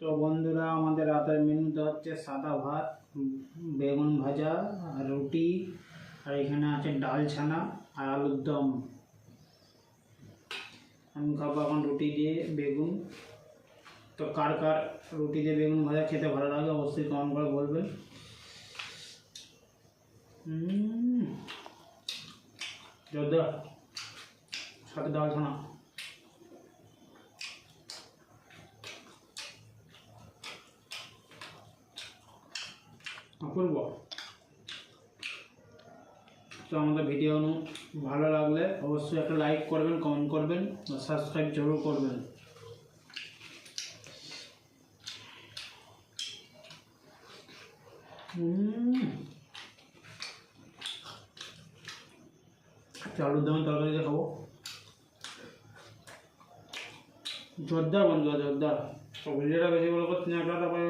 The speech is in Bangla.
তো বন্ধুরা, আমাদের রাতের মেনুতে হচ্ছে সাদা ভাত, বেগুন ভাজা আর রুটি, আর এখানে আছে ডাল ছানা আর আলুর দম। আমি খাবো এখন রুটি দিয়ে বেগুন। তো কার কার রুটি দিয়ে বেগুন ভাজা খেতে ভালো লাগে অবশ্যই কমেন্ট করে বলবেন। জোরদার, সাথে ডাল ছানা। অপূর্ব। তো আমাদের ভিডিও ভালো লাগলে অবশ্যই একটা লাইক করবেন, কমেন্ট করবেন আর সাবস্ক্রাইব জরুর করবেন। আলুর দমের তরকারি দিয়ে খাবো, জোরদার বন্ধুরা, জোরদার। তো ভিডিওটা বেশি বড় করছি না, তারপরে